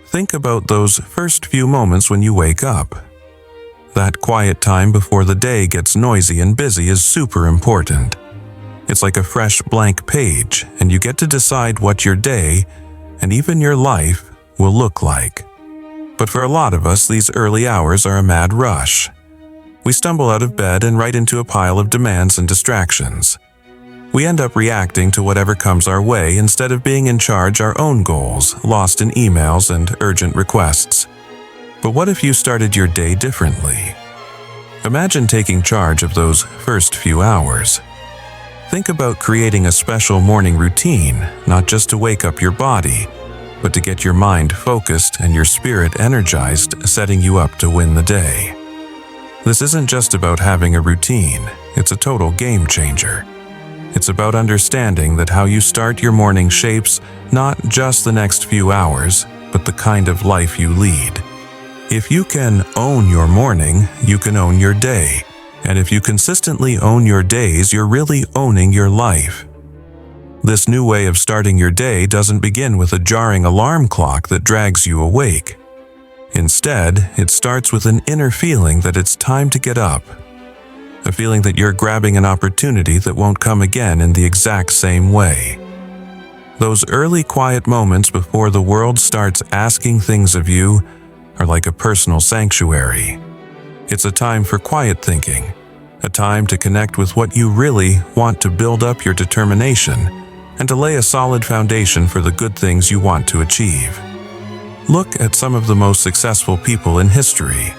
think about those first few moments when you wake up. That quiet time before the day gets noisy and busy is super important. It's like a fresh blank page, and you get to decide what your day, and even your life, will look like. But for a lot of us, these early hours are a mad rush. We stumble out of bed and right into a pile of demands and distractions. We end up reacting to whatever comes our way instead of being in charge of our own goals, lost in emails and urgent requests. But what if you started your day differently? Imagine taking charge of those first few hours. Think about creating a special morning routine, not just to wake up your body, but to get your mind focused and your spirit energized, setting you up to win the day. This isn't just about having a routine, it's a total game changer. It's about understanding that how you start your morning shapes not just the next few hours, but the kind of life you lead. If you can own your morning, you can own your day. And if you consistently own your days, you're really owning your life. This new way of starting your day doesn't begin with a jarring alarm clock that drags you awake. Instead, it starts with an inner feeling that it's time to get up. A feeling that you're grabbing an opportunity that won't come again in the exact same way. Those early quiet moments before the world starts asking things of you are like a personal sanctuary. It's a time for quiet thinking, a time to connect with what you really want, to build up your determination, and to lay a solid foundation for the good things you want to achieve. Look at some of the most successful people in history.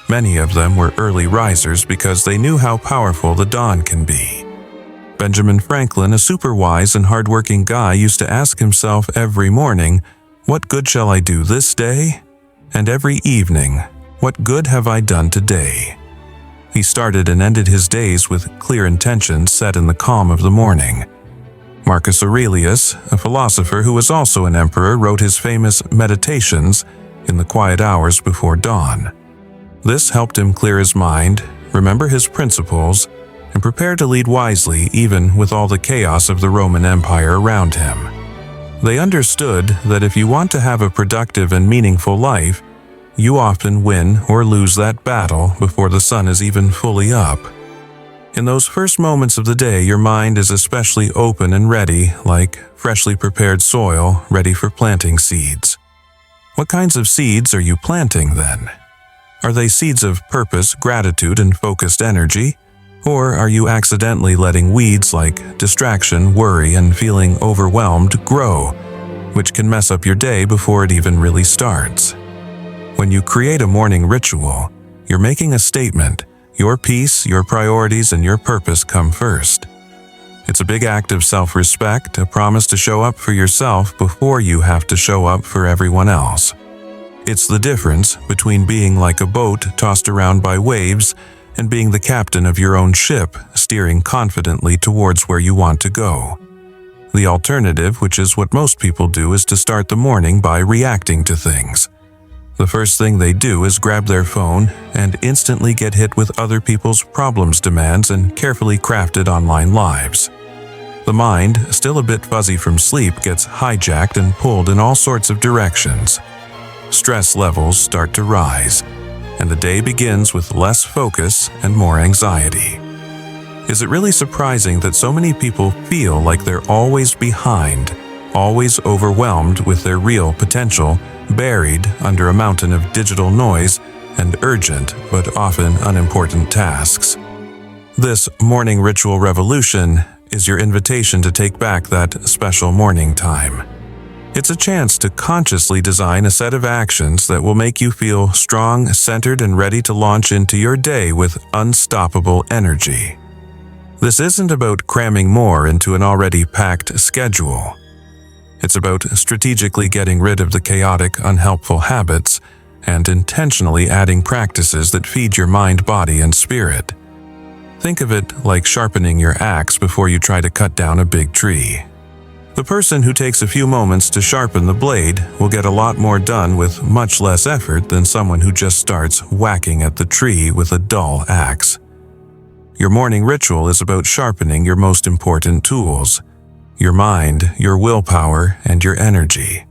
Many of them were early risers because they knew how powerful the dawn can be. Benjamin Franklin, a super wise and hardworking guy, used to ask himself every morning, "What good shall I do this day?" And every evening, "What good have I done today?" He started and ended his days with clear intentions set in the calm of the morning. Marcus Aurelius, a philosopher who was also an emperor, wrote his famous Meditations in the quiet hours before dawn. This helped him clear his mind, remember his principles, and prepare to lead wisely even with all the chaos of the Roman Empire around him. They understood that if you want to have a productive and meaningful life, you often win or lose that battle before the sun is even fully up. In those first moments of the day, your mind is especially open and ready, like freshly prepared soil ready for planting seeds. What kinds of seeds are you planting then? Are they seeds of purpose, gratitude, and focused energy? Or are you accidentally letting weeds like distraction, worry, and feeling overwhelmed grow, which can mess up your day before it even really starts? When you create a morning ritual, you're making a statement. Your peace, your priorities, and your purpose come first. It's a big act of self-respect, a promise to show up for yourself before you have to show up for everyone else. It's the difference between being like a boat tossed around by waves and being the captain of your own ship, steering confidently towards where you want to go. The alternative, which is what most people do, is to start the morning by reacting to things. The first thing they do is grab their phone and instantly get hit with other people's problems, demands, and carefully crafted online lives. The mind, still a bit fuzzy from sleep, gets hijacked and pulled in all sorts of directions. Stress levels start to rise, and the day begins with less focus and more anxiety. Is it really surprising that so many people feel like they're always behind, always overwhelmed with their real potential, buried under a mountain of digital noise and urgent but often unimportant tasks? This morning ritual revolution is your invitation to take back that special morning time. It's a chance to consciously design a set of actions that will make you feel strong, centered, and ready to launch into your day with unstoppable energy. This isn't about cramming more into an already packed schedule. It's about strategically getting rid of the chaotic, unhelpful habits and intentionally adding practices that feed your mind, body, and spirit. Think of it like sharpening your axe before you try to cut down a big tree. The person who takes a few moments to sharpen the blade will get a lot more done with much less effort than someone who just starts whacking at the tree with a dull axe. Your morning ritual is about sharpening your most important tools: your mind, your willpower, and your energy.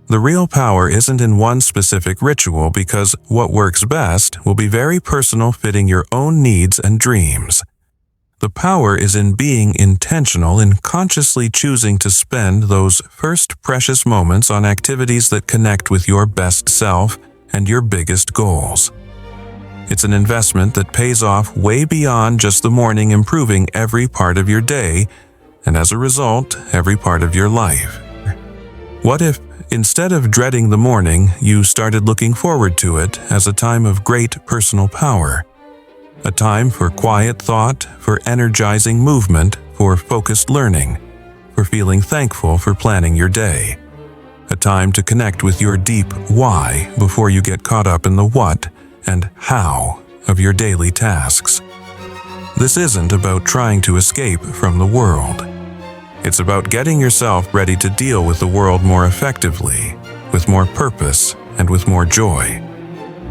The real power isn't in one specific ritual because what works best will be very personal, fitting your own needs and dreams. The power is in being intentional in consciously choosing to spend those first precious moments on activities that connect with your best self and your biggest goals. It's an investment that pays off way beyond just the morning, improving every part of your day, and as a result, every part of your life. What if, instead of dreading the morning, you started looking forward to it as a time of great personal power? A time for quiet thought, for energizing movement, for focused learning, for feeling thankful for planning your day. A time to connect with your deep why before you get caught up in the what and how of your daily tasks. This isn't about trying to escape from the world. It's about getting yourself ready to deal with the world more effectively, with more purpose, and with more joy.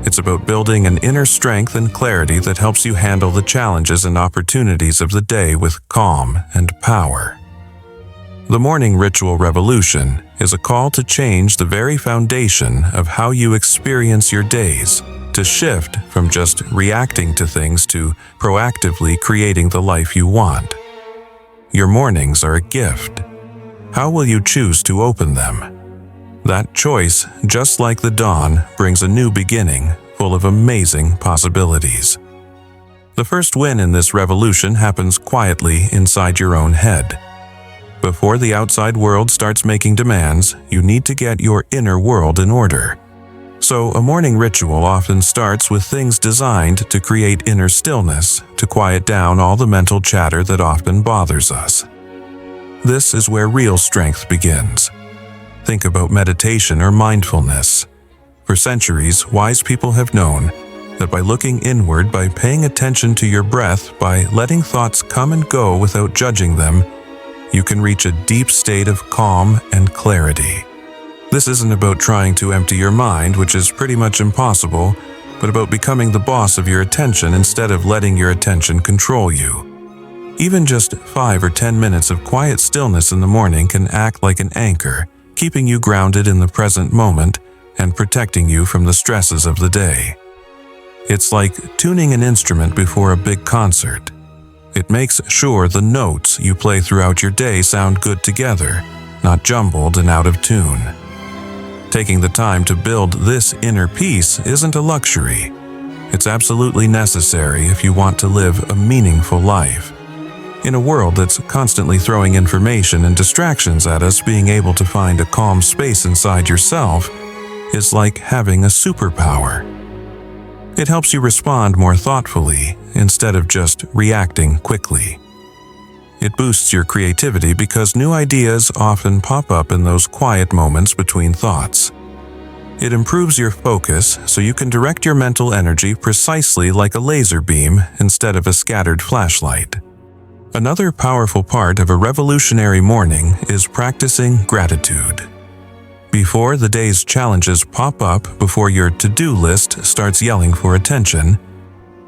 It's about building an inner strength and clarity that helps you handle the challenges and opportunities of the day with calm and power. The morning ritual revolution is a call to change the very foundation of how you experience your days, to shift from just reacting to things to proactively creating the life you want. Your mornings are a gift. How will you choose to open them? That choice, just like the dawn, brings a new beginning full of amazing possibilities. The first win in this revolution happens quietly inside your own head. Before the outside world starts making demands, you need to get your inner world in order. So, a morning ritual often starts with things designed to create inner stillness, to quiet down all the mental chatter that often bothers us. This is where real strength begins. Think about meditation or mindfulness. For centuries, wise people have known that by looking inward, by paying attention to your breath, by letting thoughts come and go without judging them, you can reach a deep state of calm and clarity. This isn't about trying to empty your mind, which is pretty much impossible, but about becoming the boss of your attention instead of letting your attention control you. Even just 5 or 10 minutes of quiet stillness in the morning can act like an anchor, keeping you grounded in the present moment and protecting you from the stresses of the day. It's like tuning an instrument before a big concert. It makes sure the notes you play throughout your day sound good together, not jumbled and out of tune. Taking the time to build this inner peace isn't a luxury. It's absolutely necessary if you want to live a meaningful life. In a world that's constantly throwing information and distractions at us, being able to find a calm space inside yourself is like having a superpower. It helps you respond more thoughtfully instead of just reacting quickly. It boosts your creativity because new ideas often pop up in those quiet moments between thoughts. It improves your focus so you can direct your mental energy precisely like a laser beam instead of a scattered flashlight. Another powerful part of a revolutionary morning is practicing gratitude. Before the day's challenges pop up, before your to-do list starts yelling for attention,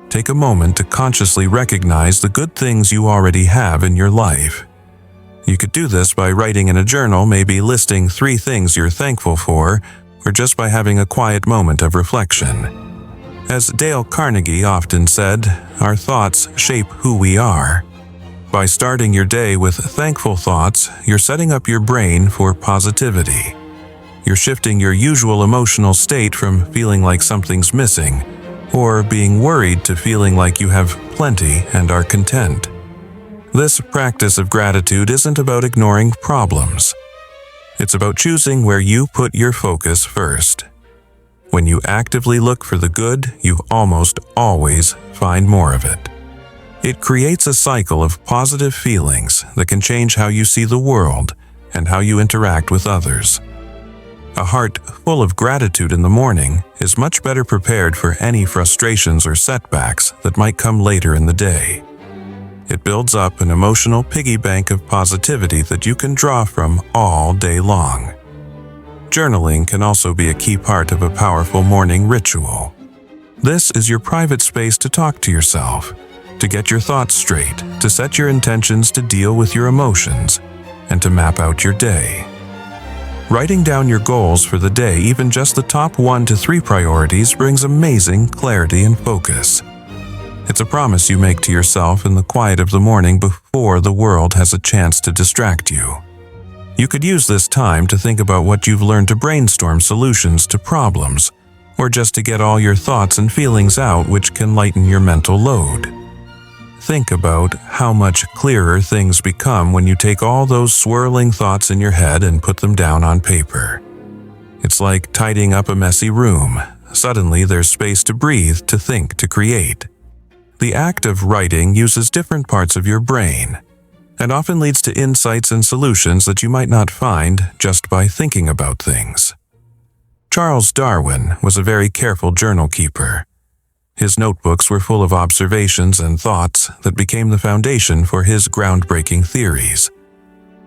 take a moment to consciously recognize the good things you already have in your life. You could do this by writing in a journal, maybe listing 3 things you're thankful for, or just by having a quiet moment of reflection. As Dale Carnegie often said, our thoughts shape who we are. By starting your day with thankful thoughts, you're setting up your brain for positivity. You're shifting your usual emotional state from feeling like something's missing, or being worried, to feeling like you have plenty and are content. This practice of gratitude isn't about ignoring problems. It's about choosing where you put your focus first. When you actively look for the good, you almost always find more of it. It creates a cycle of positive feelings that can change how you see the world and how you interact with others. A heart full of gratitude in the morning is much better prepared for any frustrations or setbacks that might come later in the day. It builds up an emotional piggy bank of positivity that you can draw from all day long. Journaling can also be a key part of a powerful morning ritual. This is your private space to talk to yourself, to get your thoughts straight, to set your intentions, to deal with your emotions, and to map out your day. Writing down your goals for the day, even just the top 1 to 3 priorities, brings amazing clarity and focus. It's a promise you make to yourself in the quiet of the morning before the world has a chance to distract you. You could use this time to think about what you've learned to brainstorm solutions to problems, or just to get all your thoughts and feelings out, which can lighten your mental load. Think about how much clearer things become when you take all those swirling thoughts in your head and put them down on paper. It's like tidying up a messy room. Suddenly there's space to breathe, to think, to create. The act of writing uses different parts of your brain, and often leads to insights and solutions that you might not find just by thinking about things. Charles Darwin was a very careful journal keeper. His notebooks were full of observations and thoughts that became the foundation for his groundbreaking theories.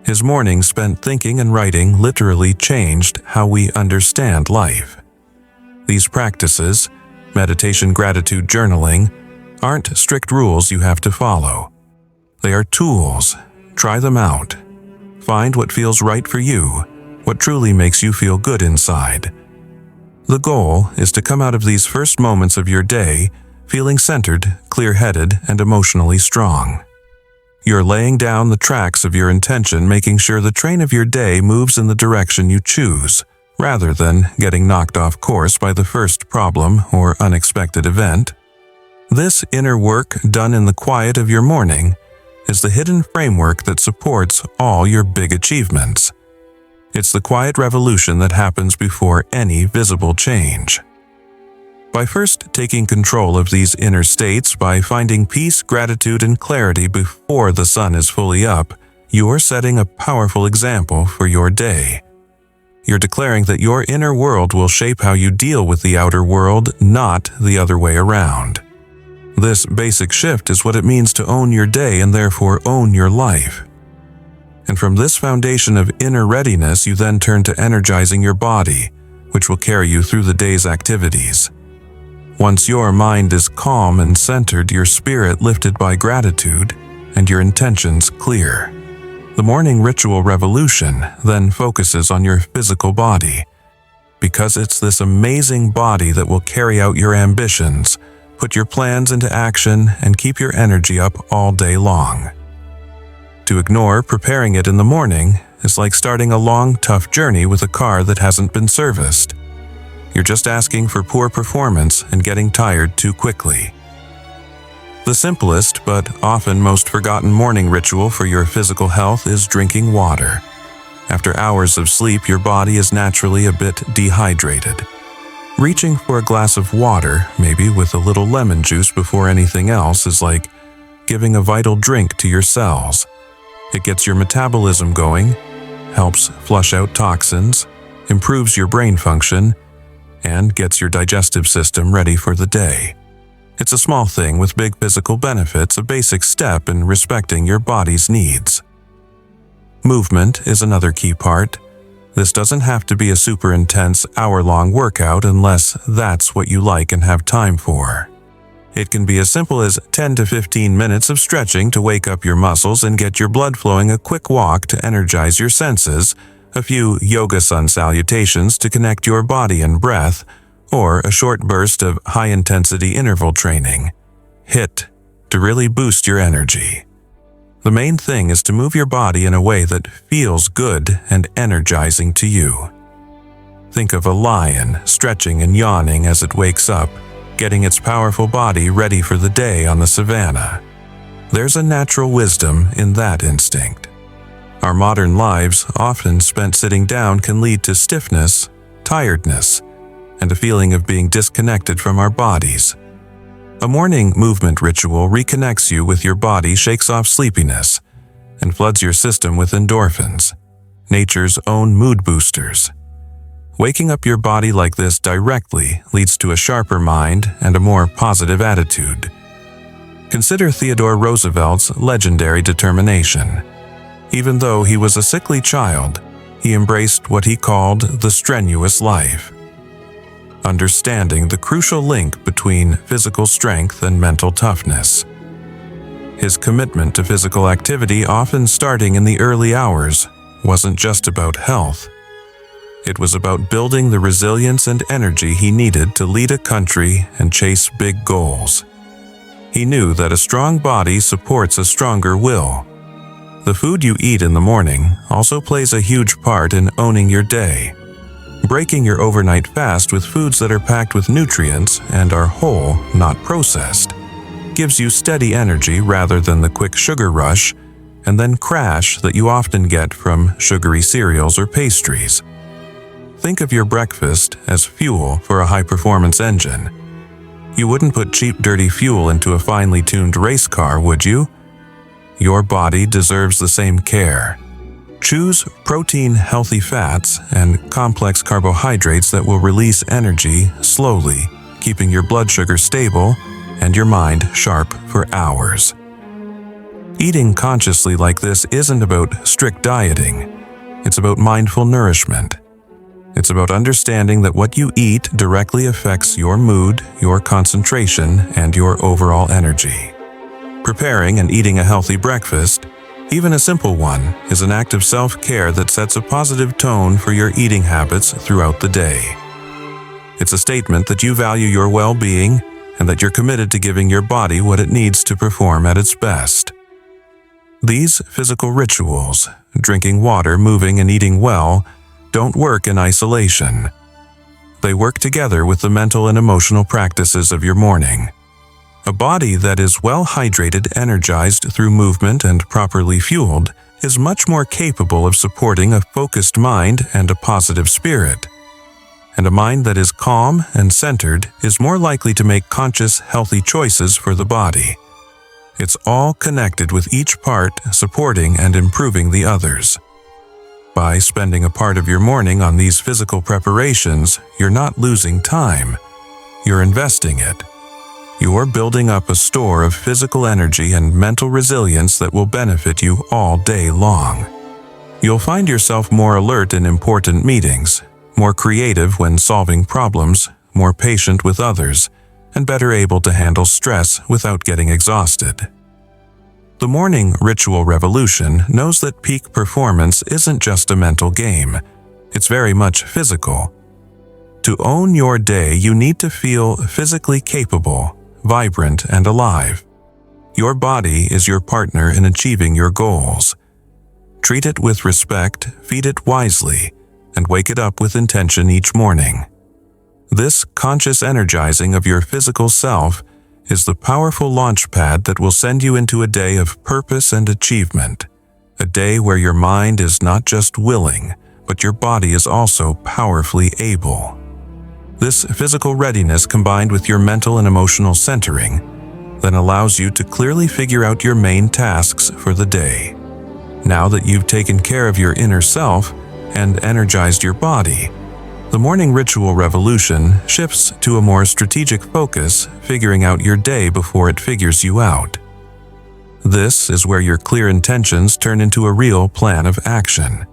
His mornings spent thinking and writing literally changed how we understand life. These practices, meditation, gratitude, journaling, aren't strict rules you have to follow. They are tools. Try them out. Find what feels right for you, what truly makes you feel good inside. The goal is to come out of these first moments of your day feeling centered, clear-headed, and emotionally strong. You're laying down the tracks of your intention, making sure the train of your day moves in the direction you choose, rather than getting knocked off course by the first problem or unexpected event. This inner work done in the quiet of your morning is the hidden framework that supports all your big achievements. It's the quiet revolution that happens before any visible change. By first taking control of these inner states, by finding peace, gratitude, and clarity before the sun is fully up, you're setting a powerful example for your day. You're declaring that your inner world will shape how you deal with the outer world, not the other way around. This basic shift is what it means to own your day and therefore own your life. And from this foundation of inner readiness, you then turn to energizing your body, which will carry you through the day's activities. Once your mind is calm and centered, your spirit lifted by gratitude, and your intentions clear. The morning ritual revolution then focuses on your physical body, because it's this amazing body that will carry out your ambitions, put your plans into action, and keep your energy up all day long. To ignore preparing it in the morning is like starting a long, tough journey with a car that hasn't been serviced. You're just asking for poor performance and getting tired too quickly. The simplest but often most forgotten morning ritual for your physical health is drinking water. After hours of sleep, your body is naturally a bit dehydrated. Reaching for a glass of water, maybe with a little lemon juice before anything else, is like giving a vital drink to your cells. It gets your metabolism going, helps flush out toxins, improves your brain function, and gets your digestive system ready for the day. It's a small thing with big physical benefits, a basic step in respecting your body's needs. Movement is another key part. This doesn't have to be a super intense hour-long workout unless that's what you like and have time for. It can be as simple as 10 to 15 minutes of stretching to wake up your muscles and get your blood flowing, a quick walk to energize your senses, a few yoga sun salutations to connect your body and breath, or a short burst of high-intensity interval training. HIIT, to really boost your energy. The main thing is to move your body in a way that feels good and energizing to you. Think of a lion stretching and yawning as it wakes up, getting its powerful body ready for the day on the savannah. There's a natural wisdom in that instinct. Our modern lives, often spent sitting down, can lead to stiffness, tiredness, and a feeling of being disconnected from our bodies. A morning movement ritual reconnects you with your body, shakes off sleepiness, and floods your system with endorphins, nature's own mood boosters. Waking up your body like this directly leads to a sharper mind and a more positive attitude. Consider Theodore Roosevelt's legendary determination. Even though he was a sickly child, he embraced what he called the strenuous life, understanding the crucial link between physical strength and mental toughness. His commitment to physical activity, often starting in the early hours, wasn't just about health. It was about building the resilience and energy he needed to lead a country and chase big goals. He knew that a strong body supports a stronger will. The food you eat in the morning also plays a huge part in owning your day. Breaking your overnight fast with foods that are packed with nutrients and are whole, not processed, gives you steady energy rather than the quick sugar rush and then crash that you often get from sugary cereals or pastries. Think of your breakfast as fuel for a high-performance engine. You wouldn't put cheap, dirty fuel into a finely tuned race car, would you? Your body deserves the same care. Choose protein-healthy fats and complex carbohydrates that will release energy slowly, keeping your blood sugar stable and your mind sharp for hours. Eating consciously like this isn't about strict dieting. It's about mindful nourishment. It's about understanding that what you eat directly affects your mood, your concentration, and your overall energy. Preparing and eating a healthy breakfast, even a simple one, is an act of self-care that sets a positive tone for your eating habits throughout the day. It's a statement that you value your well-being and that you're committed to giving your body what it needs to perform at its best. These physical rituals, drinking water, moving, and eating well, don't work in isolation. They work together with the mental and emotional practices of your morning. A body that is well hydrated, energized through movement, and properly fueled is much more capable of supporting a focused mind and a positive spirit. And a mind that is calm and centered is more likely to make conscious, healthy choices for the body. It's all connected with each part supporting and improving the others. By spending a part of your morning on these physical preparations, you're not losing time. You're investing it. You're building up a store of physical energy and mental resilience that will benefit you all day long. You'll find yourself more alert in important meetings, more creative when solving problems, more patient with others, and better able to handle stress without getting exhausted. The morning ritual revolution knows that peak performance isn't just a mental game. It's very much physical. To own your day, you need to feel physically capable, vibrant, and alive. Your body is your partner in achieving your goals. Treat it with respect, feed it wisely, and wake it up with intention each morning. This conscious energizing of your physical self is the powerful launch pad that will send you into a day of purpose and achievement, a day where your mind is not just willing, but your body is also powerfully able. This physical readiness combined with your mental and emotional centering then allows you to clearly figure out your main tasks for the day. Now that you've taken care of your inner self and energized your body, the morning ritual revolution shifts to a more strategic focus, figuring out your day before it figures you out. This is where your clear intentions turn into a real plan of action.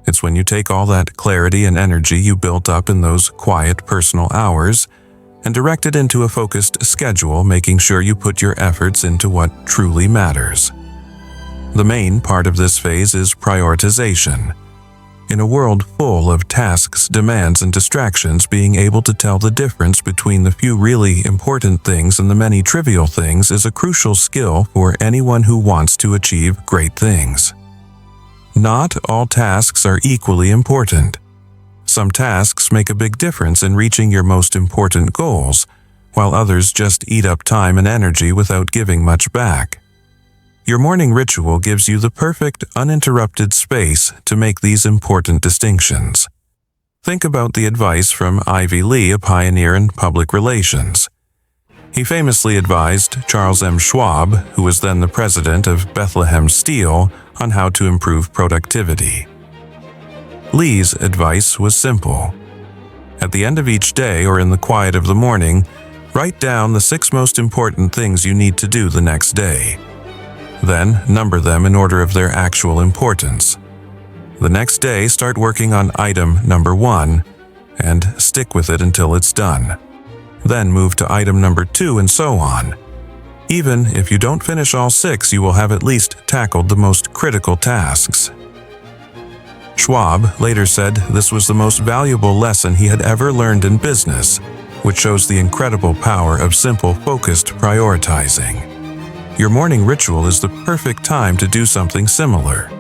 It's when you take all that clarity and energy you built up in those quiet personal hours and direct it into a focused schedule, making sure you put your efforts into what truly matters. The main part of this phase is prioritization. In a world full of tasks, demands, and distractions, being able to tell the difference between the few really important things and the many trivial things is a crucial skill for anyone who wants to achieve great things. Not all tasks are equally important. Some tasks make a big difference in reaching your most important goals, while others just eat up time and energy without giving much back. Your morning ritual gives you the perfect, uninterrupted space to make these important distinctions. Think about the advice from Ivy Lee, a pioneer in public relations. He famously advised Charles M. Schwab, who was then the president of Bethlehem Steel, on how to improve productivity. Lee's advice was simple. At the end of each day or in the quiet of the morning, write down the 6 most important things you need to do the next day. Then number them in order of their actual importance. The next day, start working on item number 1 and stick with it until it's done. Then move to item number 2 and so on. Even if you don't finish all 6, you will have at least tackled the most critical tasks. Schwab later said this was the most valuable lesson he had ever learned in business, which shows the incredible power of simple, focused prioritizing. Your morning ritual is the perfect time to do something similar.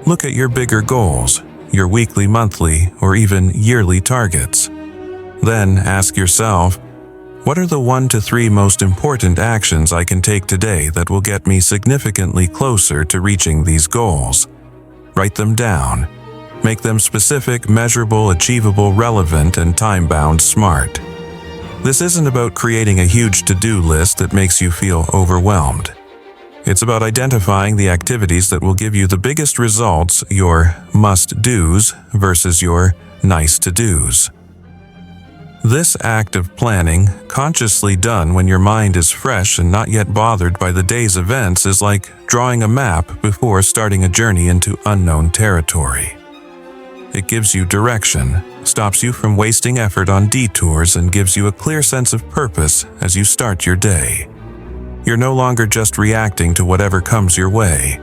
Look at your bigger goals, your weekly, monthly, or even yearly targets. Then ask yourself, what are the 1 to 3 most important actions I can take today that will get me significantly closer to reaching these goals? Write them down. Make them specific, measurable, achievable, relevant, and time-bound smart. This isn't about creating a huge to-do list that makes you feel overwhelmed. It's about identifying the activities that will give you the biggest results, your must-dos versus your nice-to-dos. This act of planning, consciously done when your mind is fresh and not yet bothered by the day's events, is like drawing a map before starting a journey into unknown territory. It gives you direction, stops you from wasting effort on detours, and gives you a clear sense of purpose as you start your day. You're no longer just reacting to whatever comes your way.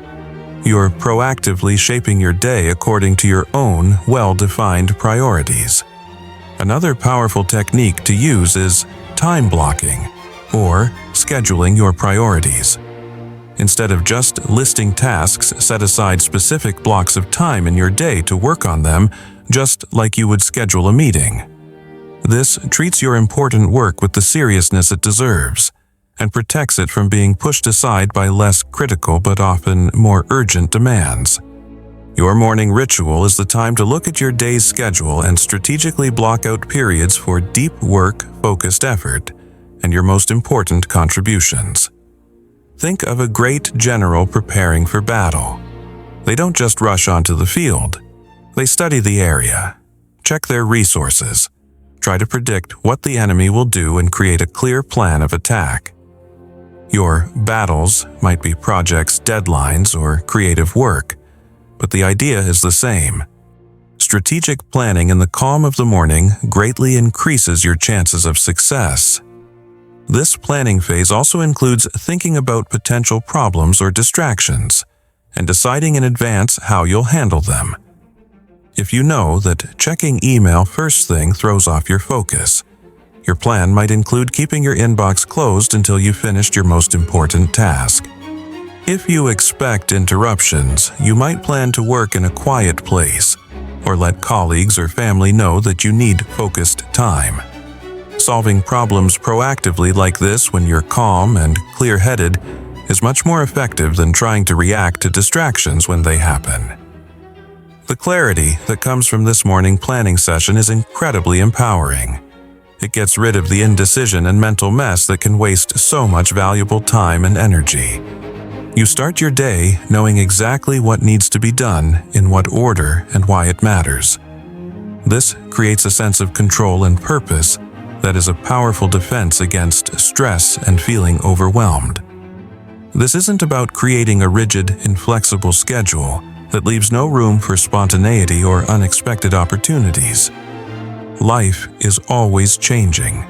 You're proactively shaping your day according to your own well-defined priorities. Another powerful technique to use is time blocking, or scheduling your priorities. Instead of just listing tasks, set aside specific blocks of time in your day to work on them, just like you would schedule a meeting. This treats your important work with the seriousness it deserves, and protects it from being pushed aside by less critical but often more urgent demands. Your morning ritual is the time to look at your day's schedule and strategically block out periods for deep work, focused effort, and your most important contributions. Think of a great general preparing for battle. They don't just rush onto the field. They study the area, check their resources, try to predict what the enemy will do, and create a clear plan of attack. Your battles might be projects, deadlines, or creative work, but the idea is the same. Strategic planning in the calm of the morning greatly increases your chances of success. This planning phase also includes thinking about potential problems or distractions, and deciding in advance how you'll handle them. If you know that checking email first thing throws off your focus, your plan might include keeping your inbox closed until you've finished your most important task. If you expect interruptions, you might plan to work in a quiet place, or let colleagues or family know that you need focused time. Solving problems proactively like this when you're calm and clear-headed is much more effective than trying to react to distractions when they happen. The clarity that comes from this morning planning session is incredibly empowering. It gets rid of the indecision and mental mess that can waste so much valuable time and energy. You start your day knowing exactly what needs to be done, in what order, and why it matters. This creates a sense of control and purpose that is a powerful defense against stress and feeling overwhelmed. This isn't about creating a rigid, inflexible schedule that leaves no room for spontaneity or unexpected opportunities. Life is always changing.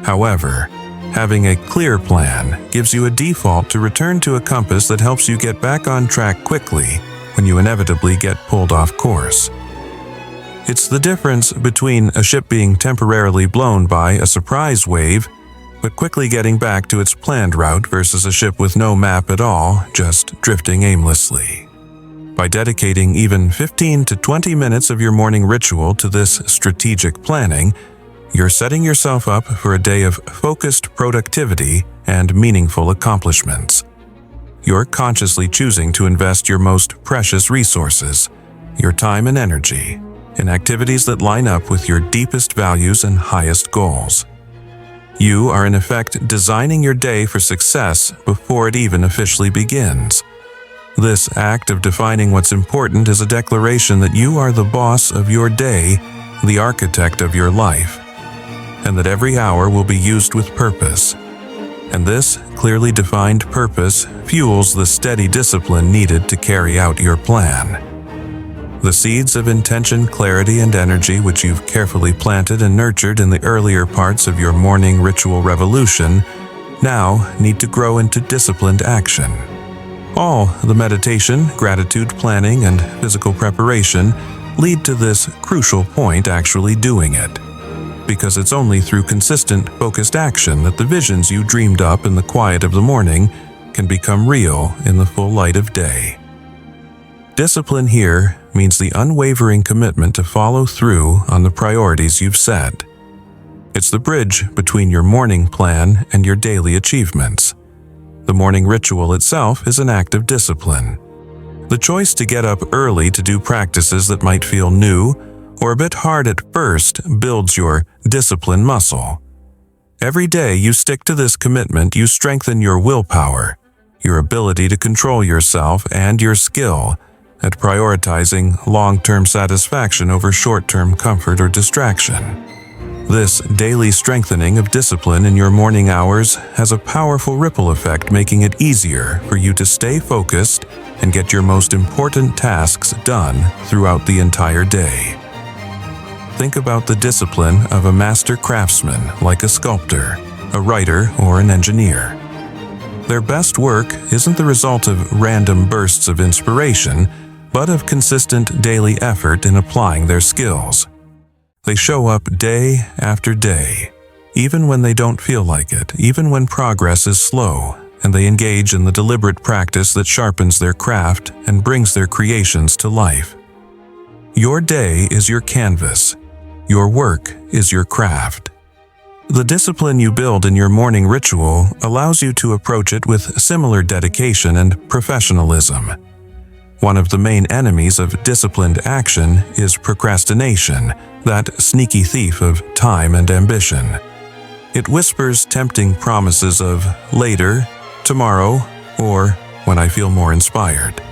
However, having a clear plan gives you a default to return to a compass that helps you get back on track quickly when you inevitably get pulled off course. It's the difference between a ship being temporarily blown by a surprise wave, but quickly getting back to its planned route, versus a ship with no map at all, just drifting aimlessly. By dedicating even 15 to 20 minutes of your morning ritual to this strategic planning, you're setting yourself up for a day of focused productivity and meaningful accomplishments. You're consciously choosing to invest your most precious resources, your time and energy, in activities that line up with your deepest values and highest goals. You are in effect designing your day for success before it even officially begins. This act of defining what's important is a declaration that you are the boss of your day, the architect of your life, and that every hour will be used with purpose. And this clearly defined purpose fuels the steady discipline needed to carry out your plan. The seeds of intention, clarity, and energy which you've carefully planted and nurtured in the earlier parts of your morning ritual revolution now need to grow into disciplined action. All the meditation, gratitude planning, and physical preparation lead to this crucial point: actually doing it. Because it's only through consistent, focused action that the visions you dreamed up in the quiet of the morning can become real in the full light of day. Discipline here means the unwavering commitment to follow through on the priorities you've set. It's the bridge between your morning plan and your daily achievements. The morning ritual itself is an act of discipline. The choice to get up early to do practices that might feel new or a bit hard at first builds your discipline muscle. Every day you stick to this commitment, you strengthen your willpower, your ability to control yourself, and your skill at prioritizing long-term satisfaction over short-term comfort or distraction. This daily strengthening of discipline in your morning hours has a powerful ripple effect, making it easier for you to stay focused and get your most important tasks done throughout the entire day. Think about the discipline of a master craftsman, like a sculptor, a writer, or an engineer. Their best work isn't the result of random bursts of inspiration, but of consistent daily effort in applying their skills. They show up day after day, even when they don't feel like it, even when progress is slow, and they engage in the deliberate practice that sharpens their craft and brings their creations to life. Your day is your canvas. Your work is your craft. The discipline you build in your morning ritual allows you to approach it with similar dedication and professionalism. One of the main enemies of disciplined action is procrastination, that sneaky thief of time and ambition. It whispers tempting promises of later, tomorrow, or when I feel more inspired.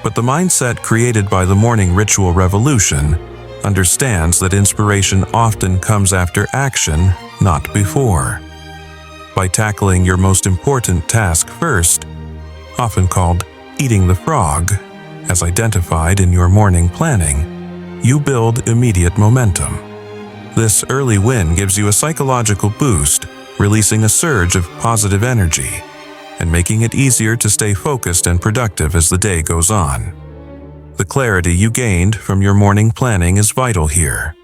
But the mindset created by the morning ritual revolution understands that inspiration often comes after action, not before. By tackling your most important task first, often called eating the frog, as identified in your morning planning, you build immediate momentum. This early win gives you a psychological boost, releasing a surge of positive energy and making it easier to stay focused and productive as the day goes on. The clarity you gained from your morning planning is vital here.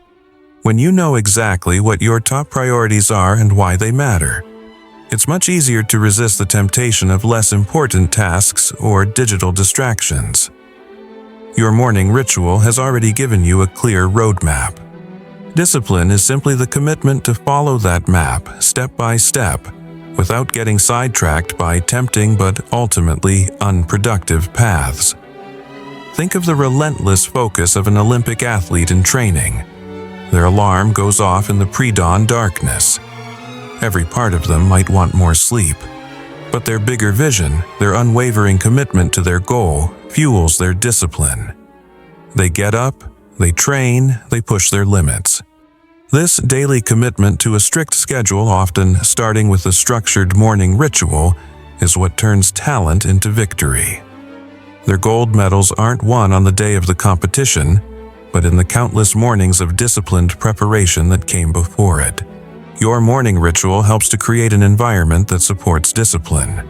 When you know exactly what your top priorities are and why they matter, it's much easier to resist the temptation of less important tasks or digital distractions. Your morning ritual has already given you a clear roadmap. Discipline is simply the commitment to follow that map step by step, without getting sidetracked by tempting but ultimately unproductive paths. Think of the relentless focus of an Olympic athlete in training. Their alarm goes off in the pre-dawn darkness. Every part of them might want more sleep, but their bigger vision, their unwavering commitment to their goal, fuels their discipline. They get up, they train, they push their limits. This daily commitment to a strict schedule, often starting with a structured morning ritual, is what turns talent into victory. Their gold medals aren't won on the day of the competition, but in the countless mornings of disciplined preparation that came before it. Your morning ritual helps to create an environment that supports discipline.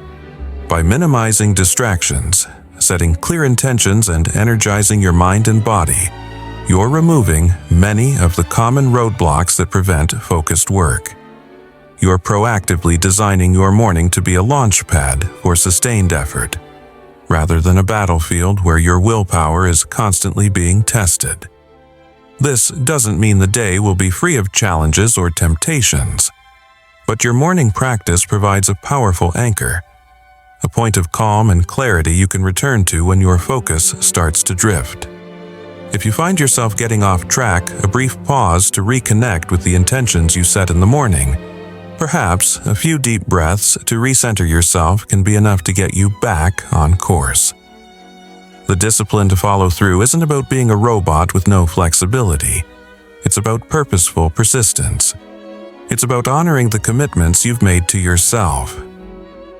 By minimizing distractions, setting clear intentions, and energizing your mind and body, you're removing many of the common roadblocks that prevent focused work. You're proactively designing your morning to be a launch pad for sustained effort, rather than a battlefield where your willpower is constantly being tested. This doesn't mean the day will be free of challenges or temptations, but your morning practice provides a powerful anchor, a point of calm and clarity you can return to when your focus starts to drift. If you find yourself getting off track, a brief pause to reconnect with the intentions you set in the morning. Perhaps a few deep breaths to recenter yourself can be enough to get you back on course. The discipline to follow through isn't about being a robot with no flexibility. It's about purposeful persistence. It's about honoring the commitments you've made to yourself.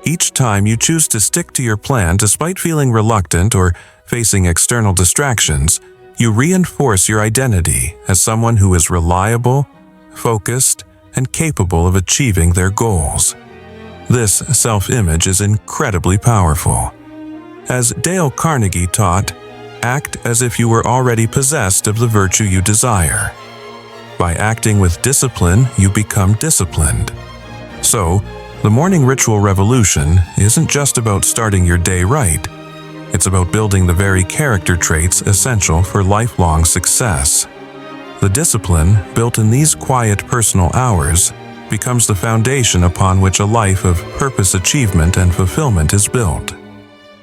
Each time you choose to stick to your plan despite feeling reluctant or facing external distractions, you reinforce your identity as someone who is reliable, focused, and capable of achieving their goals. This self-image is incredibly powerful. As Dale Carnegie taught, act as if you were already possessed of the virtue you desire. By acting with discipline, you become disciplined. So, the morning ritual revolution isn't just about starting your day right. It's about building the very character traits essential for lifelong success. The discipline, built in these quiet personal hours, becomes the foundation upon which a life of purpose, achievement, and fulfillment is built.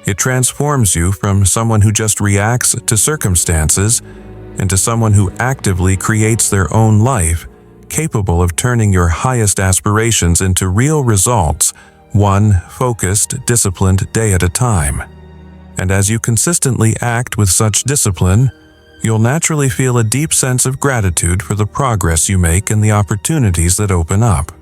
It transforms you from someone who just reacts to circumstances into someone who actively creates their own life, capable of turning your highest aspirations into real results, one focused, disciplined day at a time. And as you consistently act with such discipline, you'll naturally feel a deep sense of gratitude for the progress you make and the opportunities that open up.